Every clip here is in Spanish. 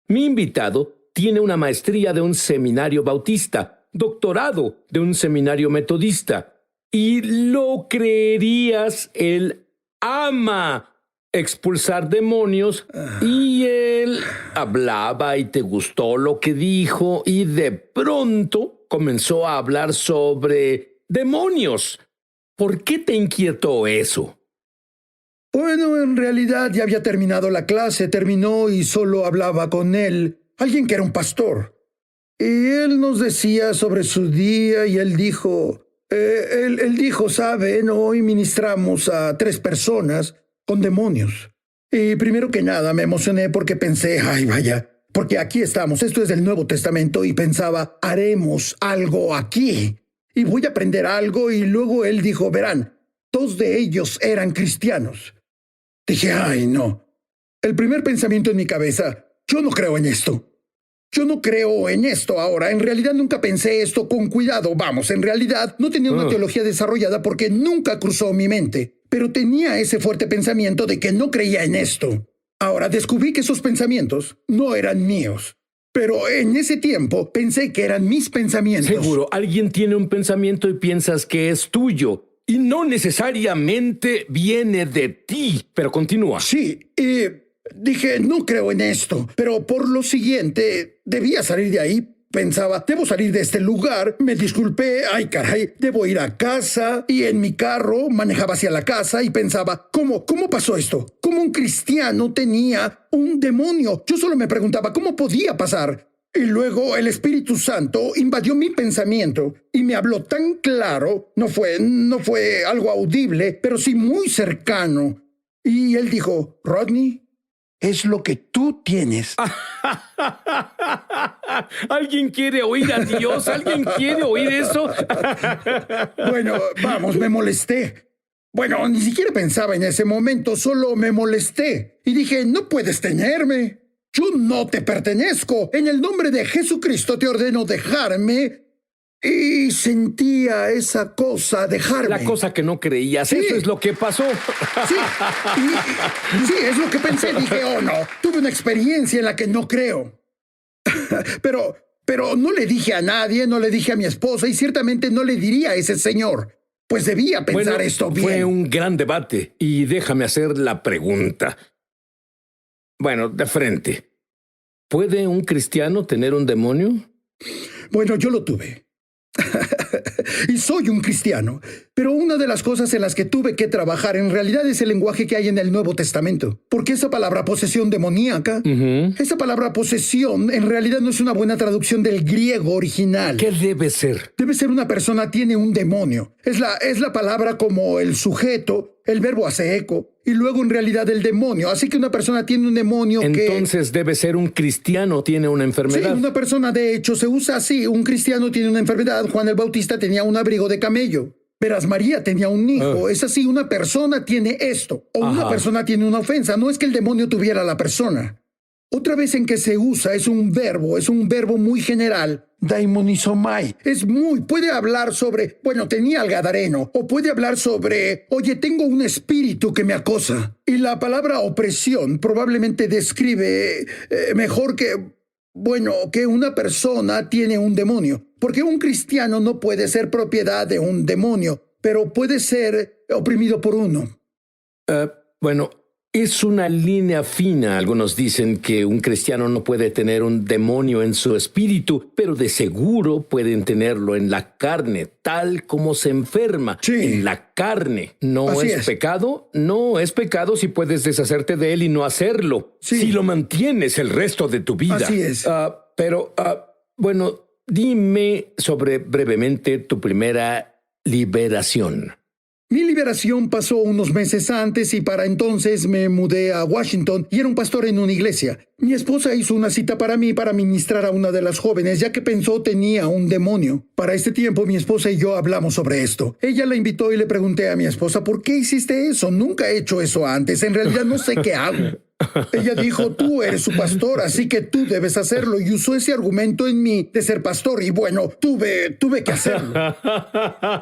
Mi invitado tiene una maestría de un seminario bautista, doctorado de un seminario metodista. Y lo creerías, él ama expulsar demonios y él hablaba y te gustó lo que dijo y de pronto comenzó a hablar sobre demonios. ¿Por qué te inquietó eso? Bueno, en realidad ya había terminado la clase, terminó y solo hablaba con él, alguien que era un pastor. Y él nos decía sobre su día y él dijo, saben, hoy ministramos a 3 personas con demonios. Y primero que nada me emocioné porque pensé, ay vaya, porque aquí estamos, esto es del Nuevo Testamento y pensaba, haremos algo aquí y voy a aprender algo y luego él dijo, verán, 2 de ellos eran cristianos. Dije, ay no. El primer pensamiento en mi cabeza, yo no creo en esto. Yo no creo en esto ahora. En realidad nunca pensé esto con cuidado. Vamos, en realidad no tenía una teología desarrollada porque nunca cruzó mi mente. Pero tenía ese fuerte pensamiento de que no creía en esto. Ahora descubrí que esos pensamientos no eran míos. Pero en ese tiempo pensé que eran mis pensamientos. Seguro, alguien tiene un pensamiento y piensas que es tuyo. Y no necesariamente viene de ti. Pero continúa. Sí, dije, no creo en esto, pero por lo siguiente, debía salir de ahí. Pensaba, debo salir de este lugar. Me disculpé, ay caray, debo ir a casa. Y en mi carro manejaba hacia la casa y pensaba, ¿cómo pasó esto? ¿Cómo un cristiano tenía un demonio? Yo solo me preguntaba, ¿cómo podía pasar? Y luego el Espíritu Santo invadió mi pensamiento y me habló tan claro, no fue algo audible, pero sí muy cercano. Y él dijo, Rodney, es lo que tú tienes. ¿Alguien quiere oír a Dios? ¿Alguien quiere oír eso? Bueno, vamos, me molesté. Bueno, ni siquiera pensaba en ese momento, solo me molesté. Y dije, no puedes tenerme. Yo no te pertenezco. En el nombre de Jesucristo te ordeno dejarme. Y sentía esa cosa, dejarme. La cosa que no creías, sí. Eso es lo que pasó. Sí, sí, es lo que pensé. Dije, oh no, tuve una experiencia en la que no creo. Pero no le dije a nadie, no le dije a mi esposa y ciertamente no le diría a ese señor. Pues debía pensar esto bien. Fue un gran debate y déjame hacer la pregunta. Bueno, de frente. ¿Puede un cristiano tener un demonio? Bueno, yo lo tuve. Y soy un cristiano. Pero una de las cosas en las que tuve que trabajar en realidad es el lenguaje que hay en el Nuevo Testamento. Porque esa palabra posesión demoníaca, esa palabra posesión en realidad no es una buena traducción del griego original. ¿Qué debe ser? Debe ser una persona tiene un demonio. Es la palabra como el sujeto, el verbo hace eco, y luego en realidad el demonio. Así que una persona tiene un demonio Entonces debe ser un cristiano, tiene una enfermedad. Sí, una persona de hecho se usa así. Un cristiano tiene una enfermedad. Juan el Bautista tenía un abrigo de camello. Verás, María tenía un hijo. Es así, una persona tiene esto. O una persona tiene una ofensa. No es que el demonio tuviera a la persona. Otra vez en que se usa es un verbo muy general. Daimonizomai. Puede hablar sobre, bueno, tenía al gadareno. O puede hablar sobre, oye, tengo un espíritu que me acosa. Y la palabra opresión probablemente describe mejor que una persona tiene un demonio. Porque un cristiano no puede ser propiedad de un demonio, pero puede ser oprimido por uno. Bueno, es una línea fina. Algunos dicen que un cristiano no puede tener un demonio en su espíritu, pero de seguro pueden tenerlo en la carne, tal como se enferma. Sí. En la carne. ¿No Así es pecado? No es pecado si puedes deshacerte de él y no hacerlo. Sí. Si lo mantienes el resto de tu vida. Así es. Bueno, dime sobre brevemente tu primera liberación. Mi liberación pasó unos meses antes y para entonces me mudé a Washington y era un pastor en una iglesia. Mi esposa hizo una cita para mí para ministrar a una de las jóvenes ya que pensó tenía un demonio. Para este tiempo mi esposa y yo hablamos sobre esto. Ella la invitó y le pregunté a mi esposa, ¿por qué hiciste eso? Nunca he hecho eso antes. En realidad no sé qué hago. Ella dijo, tú eres su pastor, así que tú debes hacerlo. Y usó ese argumento en mí de ser pastor. Y bueno, tuve que hacerlo.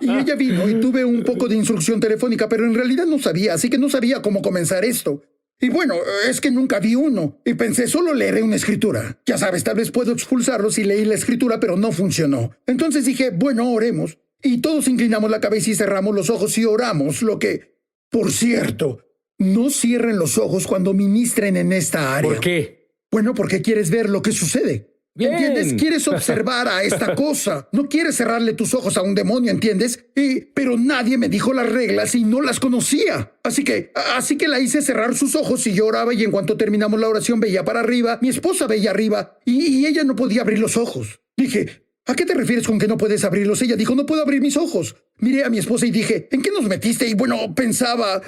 Y ella vino y tuve un poco de instrucción telefónica, pero en realidad no sabía, así que no sabía cómo comenzar esto. Y bueno, es que nunca vi uno. Y pensé, solo leeré una escritura. Ya sabes, tal vez puedo expulsarlos y leí la escritura, pero no funcionó. Entonces dije, bueno, oremos. Y todos inclinamos la cabeza y cerramos los ojos y oramos, lo que, por cierto, no cierren los ojos cuando ministren en esta área. ¿Por qué? Bueno, porque quieres ver lo que sucede. Bien. ¿Entiendes? Quieres observar a esta cosa. No quieres cerrarle tus ojos a un demonio, ¿entiendes? Pero nadie me dijo las reglas y no las conocía. Así que la hice cerrar sus ojos y yo oraba, y en cuanto terminamos la oración veía para arriba. Mi esposa veía arriba y ella no podía abrir los ojos. Dije, ¿a qué te refieres con que no puedes abrirlos? Ella dijo, no puedo abrir mis ojos. Miré a mi esposa y dije, ¿en qué nos metiste? Y bueno, pensaba...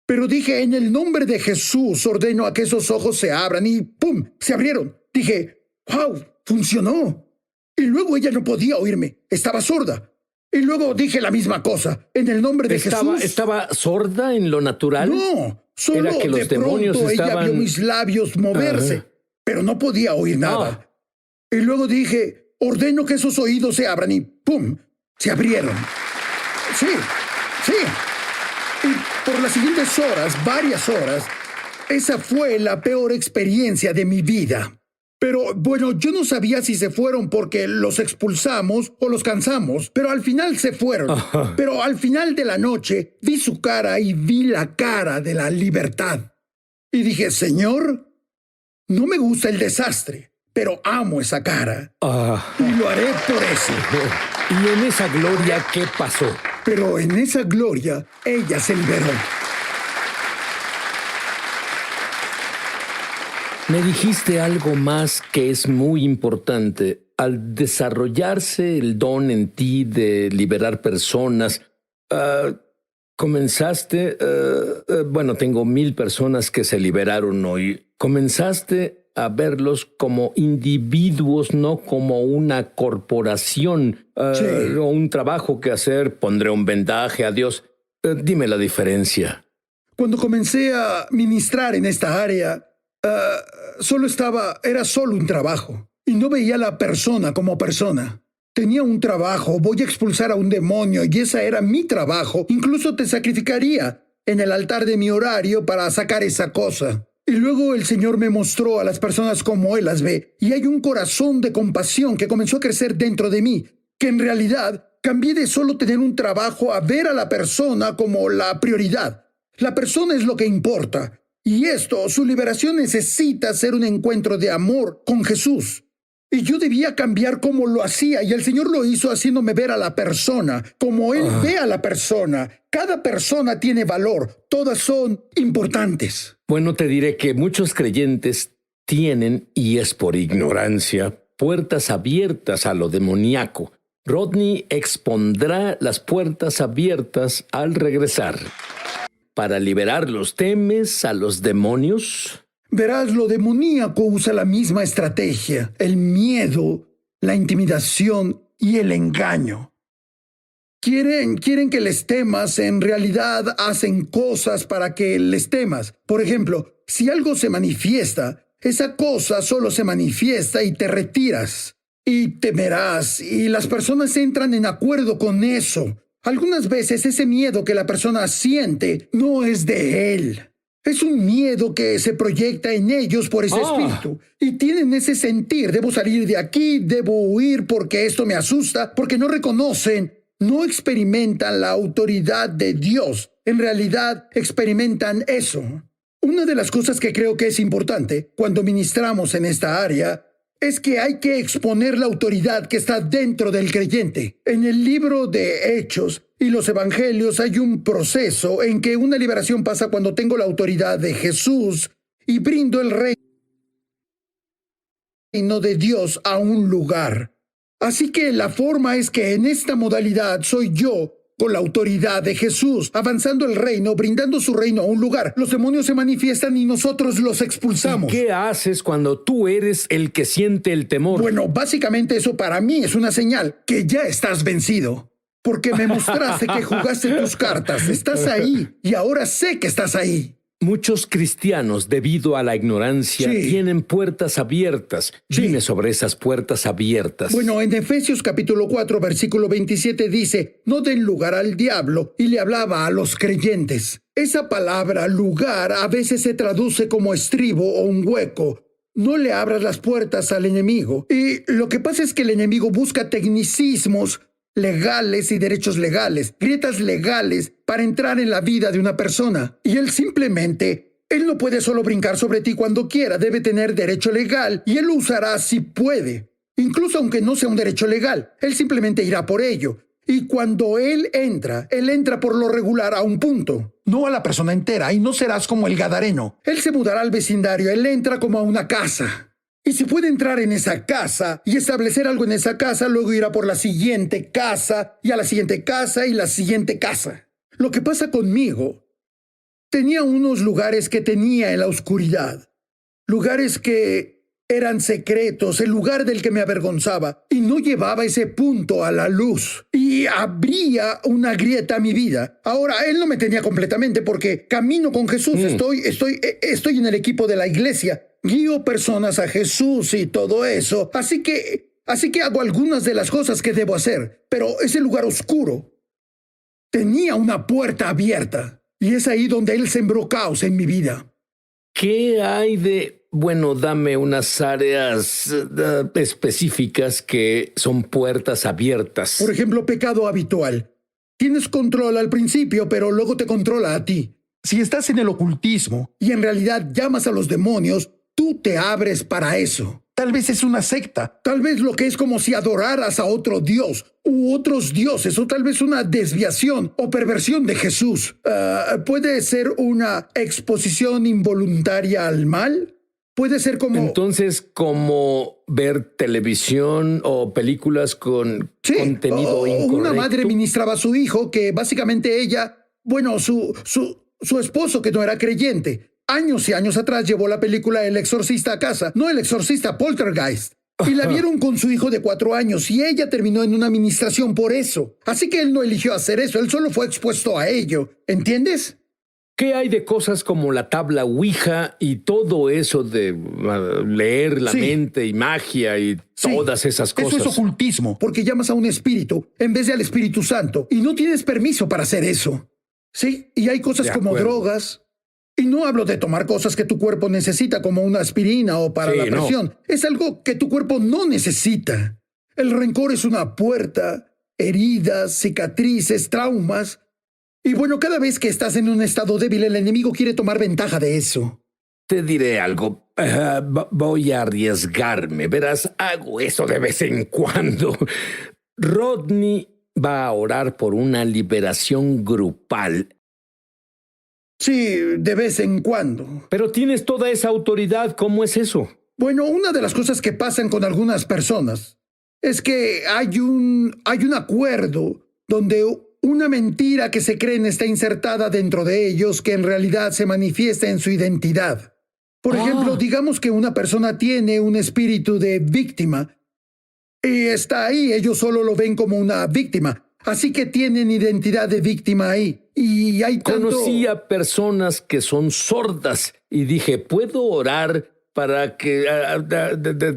Pero dije, en el nombre de Jesús ordeno a que esos ojos se abran y ¡pum! Se abrieron. Dije, ¡wow! Funcionó. Y luego ella no podía oírme. Estaba sorda. Y luego dije la misma cosa. En el nombre de Jesús. ¿Estaba sorda en lo natural? No, solo Era que los de demonios pronto ella estaban... vio mis labios moverse, pero no podía oír nada. Y luego dije, ordeno que esos oídos se abran y ¡pum! Se abrieron. Sí, sí. Y por las siguientes horas, varias horas, esa fue la peor experiencia de mi vida. Pero bueno, yo no sabía si se fueron porque los expulsamos o los cansamos, pero al final se fueron. Ajá. Pero al final de la noche vi su cara y vi la cara de la libertad. Y dije, Señor, no me gusta el desastre, pero amo esa cara. Y lo haré por eso. ¿Y en esa gloria qué pasó? Pero en esa gloria, ella se liberó. Me dijiste algo más que es muy importante. Al desarrollarse el don en ti de liberar personas, comenzaste, bueno, tengo 1000 personas que se liberaron hoy. Comenzaste a verlos como individuos, no como una corporación Sí. o un trabajo que hacer. Pondré un vendaje, adiós. Dime la diferencia. Cuando comencé a ministrar en esta área, era solo un trabajo. Y no veía a la persona como persona. Tenía un trabajo, voy a expulsar a un demonio, y ese era mi trabajo. Incluso te sacrificaría en el altar de mi horario para sacar esa cosa. Y luego el Señor me mostró a las personas como Él las ve. Y hay un corazón de compasión que comenzó a crecer dentro de mí, que en realidad cambié de solo tener un trabajo a ver a la persona como la prioridad. La persona es lo que importa. Y esto, su liberación necesita ser un encuentro de amor con Jesús. Y yo debía cambiar cómo lo hacía, y el Señor lo hizo haciéndome ver a la persona, como Él ve a la persona. Cada persona tiene valor, todas son importantes. Bueno, te diré que muchos creyentes tienen, y es por ignorancia, puertas abiertas a lo demoníaco. Rodney expondrá las puertas abiertas al regresar. Para liberarlos, ¿temes a los demonios? Verás, lo demoníaco usa la misma estrategia, el miedo, la intimidación y el engaño. Quieren que les temas, en realidad hacen cosas para que les temas. Por ejemplo, si algo se manifiesta, esa cosa solo se manifiesta y te retiras. Y temerás, y las personas entran en acuerdo con eso. Algunas veces ese miedo que la persona siente no es de él. Es un miedo que se proyecta en ellos por ese espíritu. Y tienen ese sentir, debo salir de aquí, debo huir porque esto me asusta, porque no reconocen, no experimentan la autoridad de Dios. En realidad experimentan eso. Una de las cosas que creo que es importante cuando ministramos en esta área es que hay que exponer la autoridad que está dentro del creyente. En el libro de Hechos y los Evangelios hay un proceso en que una liberación pasa cuando tengo la autoridad de Jesús y brindo el reino de Dios a un lugar. Así que la forma es que en esta modalidad soy yo con la autoridad de Jesús, avanzando el reino, brindando su reino a un lugar. Los demonios se manifiestan y nosotros los expulsamos. ¿Y qué haces cuando tú eres el que siente el temor? Bueno, básicamente eso para mí es una señal que ya estás vencido. Porque me mostraste que jugaste tus cartas. Estás ahí y ahora sé que estás ahí. Muchos cristianos, debido a la ignorancia, Sí. tienen puertas abiertas. Sí. Dime sobre esas puertas abiertas. Bueno, en Efesios capítulo 4, versículo 27 dice, no den lugar al diablo, y le hablaba a los creyentes. Esa palabra lugar a veces se traduce como estribo o un hueco. No le abras las puertas al enemigo. Y lo que pasa es que el enemigo busca tecnicismos legales y derechos legales, grietas legales para entrar en la vida de una persona. Y él no puede solo brincar sobre ti cuando quiera, debe tener derecho legal y él lo usará si puede. Incluso aunque no sea un derecho legal, él simplemente irá por ello. Y cuando él entra por lo regular a un punto, no a la persona entera, y no serás como el gadareno. Él se mudará al vecindario, él entra como a una casa. Y si puede entrar en esa casa y establecer algo en esa casa, luego irá por la siguiente casa y a la siguiente casa y la siguiente casa. Lo que pasa conmigo, tenía unos lugares que tenía en la oscuridad, lugares que eran secretos, el lugar del que me avergonzaba, y no llevaba ese punto a la luz. Y abría una grieta a mi vida. Ahora, él no me tenía completamente porque camino con Jesús. Estoy en el equipo de la iglesia. Guío personas a Jesús y todo eso. Así que hago algunas de las cosas que debo hacer. Pero ese lugar oscuro tenía una puerta abierta. Y es ahí donde él sembró caos en mi vida. ¿Qué hay de... Bueno, dame unas áreas específicas que son puertas abiertas? Por ejemplo, pecado habitual. Tienes control al principio, pero luego te controla a ti. Si estás en el ocultismo y en realidad llamas a los demonios, tú te abres para eso. Tal vez es una secta. Tal vez lo que es como si adoraras a otro dios u otros dioses, o tal vez una desviación o perversión de Jesús. ¿Puede ser una exposición involuntaria al mal? Puede ser como... Entonces, como ver televisión o películas con contenido incorrecto. Una madre ministraba a su hijo que básicamente su esposo que no era creyente, años y años atrás llevó la película El Exorcista a casa, no El Exorcista, Poltergeist. Y la vieron con su hijo de 4 años y ella terminó en una administración por eso. Así que él no eligió hacer eso, él solo fue expuesto a ello. ¿Entiendes? ¿Qué hay de cosas como la tabla Ouija y todo eso de leer la mente y magia y todas esas cosas? Eso es ocultismo, porque llamas a un espíritu en vez de al Espíritu Santo y no tienes permiso para hacer eso. Sí, y hay cosas como drogas. Y no hablo de tomar cosas que tu cuerpo necesita como una aspirina o para la presión. No. Es algo que tu cuerpo no necesita. El rencor es una puerta, heridas, cicatrices, traumas. Y bueno, cada vez que estás en un estado débil, el enemigo quiere tomar ventaja de eso. Te diré algo. Voy a arriesgarme. Verás, hago eso de vez en cuando. Rodney va a orar por una liberación grupal. Sí, de vez en cuando. Pero tienes toda esa autoridad. ¿Cómo es eso? Bueno, una de las cosas que pasan con algunas personas es que hay un acuerdo donde una mentira que se creen está insertada dentro de ellos que en realidad se manifiesta en su identidad. Por ejemplo, digamos que una persona tiene un espíritu de víctima y está ahí, ellos solo lo ven como una víctima. Así que tienen identidad de víctima ahí. Y hay tanto... Conocí a personas que son sordas y dije, ¿puedo orar para que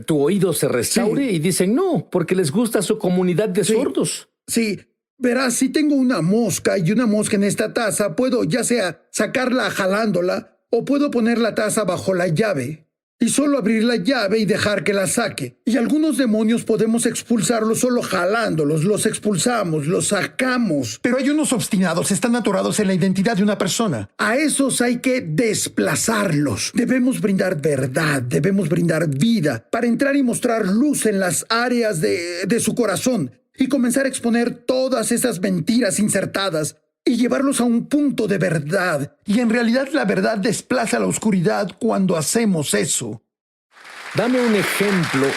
tu oído se restaure? Sí. Y dicen, no, porque les gusta su comunidad de sordos. Sí. Verás, si tengo una mosca y una mosca en esta taza, puedo ya sea sacarla jalándola o puedo poner la taza bajo la llave y solo abrir la llave y dejar que la saque. Y algunos demonios podemos expulsarlos solo jalándolos, los expulsamos, los sacamos. Pero hay unos obstinados, están atorados en la identidad de una persona. A esos hay que desplazarlos. Debemos brindar verdad, debemos brindar vida para entrar y mostrar luz en las áreas de su corazón. Y comenzar a exponer todas esas mentiras insertadas y llevarlos a un punto de verdad. Y en realidad la verdad desplaza la oscuridad cuando hacemos eso. Dame un ejemplo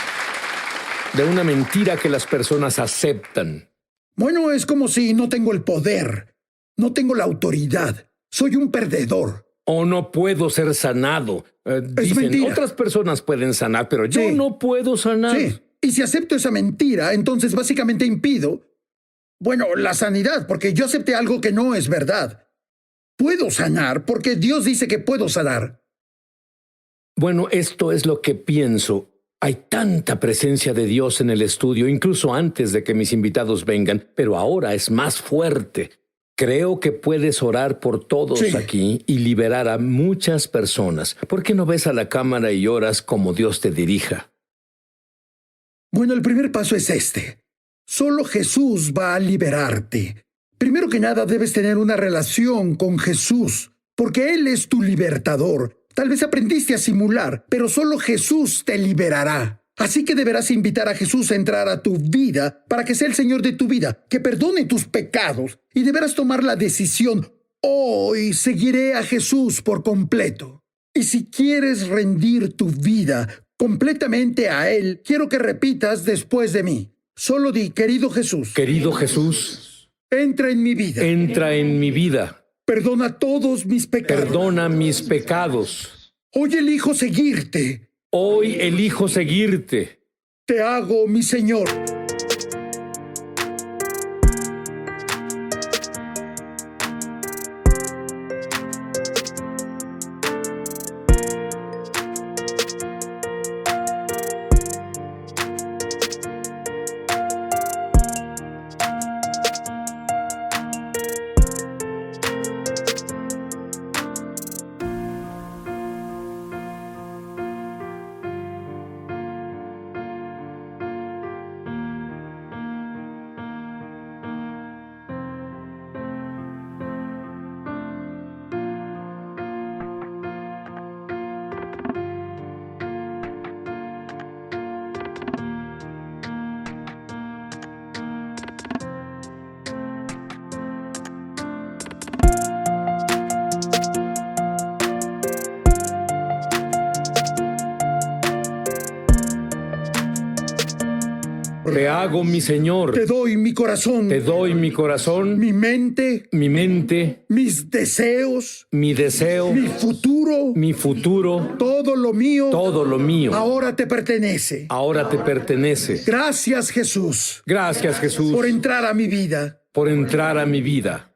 de una mentira que las personas aceptan. Bueno, es como si no tengo el poder, no tengo la autoridad, soy un perdedor. O no puedo ser sanado. Es mentira. Otras personas pueden sanar, pero yo no puedo sanar. Sí. Y si acepto esa mentira, entonces básicamente impido, la sanidad, porque yo acepté algo que no es verdad. puedo sanar porque Dios dice que puedo sanar. Bueno, esto es lo que pienso. Hay tanta presencia de Dios en el estudio, incluso antes de que mis invitados vengan, pero ahora es más fuerte. Creo que puedes orar por todos aquí y liberar a muchas personas. ¿Por qué no ves a la cámara y oras como Dios te dirija? Bueno, el primer paso es este. Solo Jesús va a liberarte. Primero que nada, debes tener una relación con Jesús, porque Él es tu libertador. Tal vez aprendiste a simular, pero solo Jesús te liberará. Así que deberás invitar a Jesús a entrar a tu vida para que sea el Señor de tu vida, que perdone tus pecados, y deberás tomar la decisión: hoy seguiré a Jesús por completo. Y si quieres rendir tu vida completamente a Él, quiero que repitas después de mí. Solo di: querido Jesús. Querido Jesús, Entra en mi vida. entra en mi vida. Perdona todos mis pecados. Perdona mis pecados. Hoy elijo seguirte. Hoy elijo seguirte. Te hago mi Señor. Te hago mi Señor. Te doy mi corazón. Te doy mi corazón, Mi mente. mi mente, Mis deseos. mi deseo, Mi futuro. mi futuro, Todo lo mío. todo lo mío. Ahora te pertenece. Ahora te pertenece. Gracias, Jesús, Gracias, Jesús, por entrar a mi vida. por entrar a mi vida.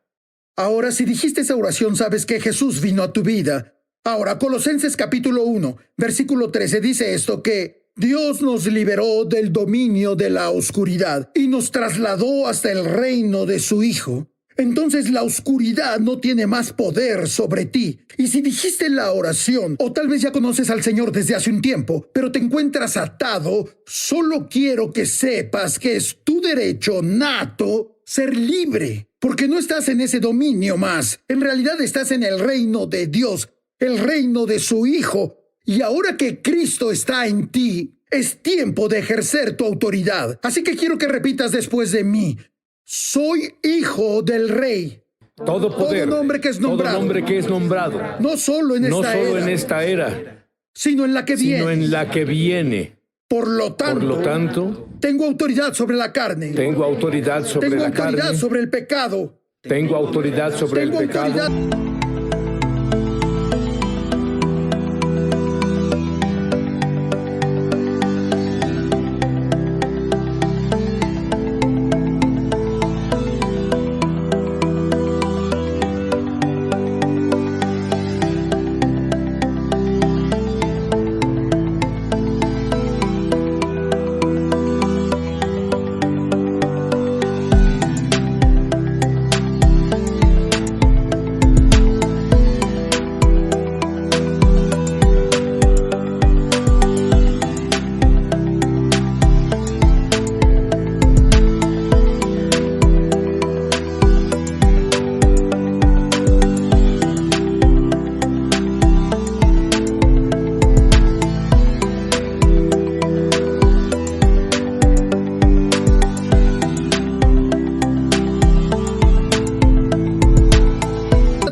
Ahora, si dijiste esa oración, sabes que Jesús vino a tu vida. Ahora, Colosenses capítulo 1, versículo 13 dice esto, que Dios nos liberó del dominio de la oscuridad y nos trasladó hasta el reino de su Hijo. Entonces la oscuridad no tiene más poder sobre ti. Y si dijiste la oración, o tal vez ya conoces al Señor desde hace un tiempo, pero te encuentras atado, solo quiero que sepas que es tu derecho nato ser libre, porque no estás en ese dominio más. En realidad estás en el reino de Dios, el reino de su Hijo. Y ahora que Cristo está en ti, es tiempo de ejercer tu autoridad. Así que quiero que repitas después de mí: soy hijo del Rey. Todo poder, Todo nombre que es nombrado. todo nombre que es nombrado, No solo en no esta solo era, en esta era, sino en la que sino viene. en la que viene. Por lo tanto, tengo autoridad sobre la carne. Tengo autoridad sobre Tengo la autoridad carne, sobre el pecado. tengo autoridad sobre el Tengo pecado. autoridad.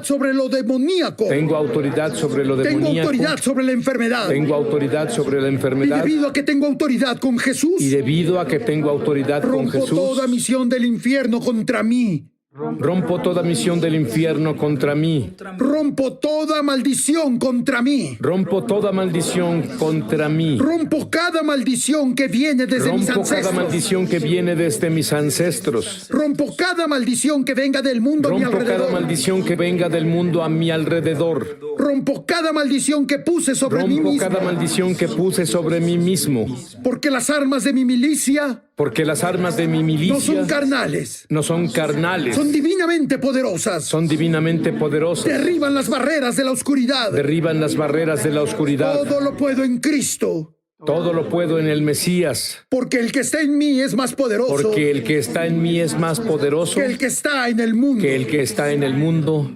Sobre lo demoníaco. Tengo autoridad sobre lo Tengo demoníaco. autoridad sobre la enfermedad. Tengo autoridad sobre la Y enfermedad. debido a que tengo autoridad con Jesús, Y debido a que tengo autoridad con rompo Jesús, toda misión del infierno contra mí. Rompo toda misión del infierno contra mí. Rompo toda maldición contra mí. Rompo toda maldición contra mí. Rompo cada maldición que viene desde mis Rompo ancestros. cada maldición que viene desde mis ancestros. Rompo cada maldición que venga del mundo a mi Rompo cada alrededor. maldición que venga del mundo a mi alrededor. Rompo cada maldición que puse sobre mí Rompo mismo. cada maldición que puse sobre mí mismo. Porque las armas de mi milicia Porque las armas de mi no milicia son carnales, no son carnales, son divinamente poderosas. son divinamente poderosas. Derriban las barreras de la oscuridad. Derriban las barreras de la oscuridad. Todo lo puedo en Cristo. Todo lo puedo en el Mesías. Porque el que está en mí es más poderoso Porque el que está en mí es más poderoso que el que está en el mundo. que el que está en el mundo.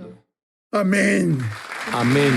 Amén. Amén.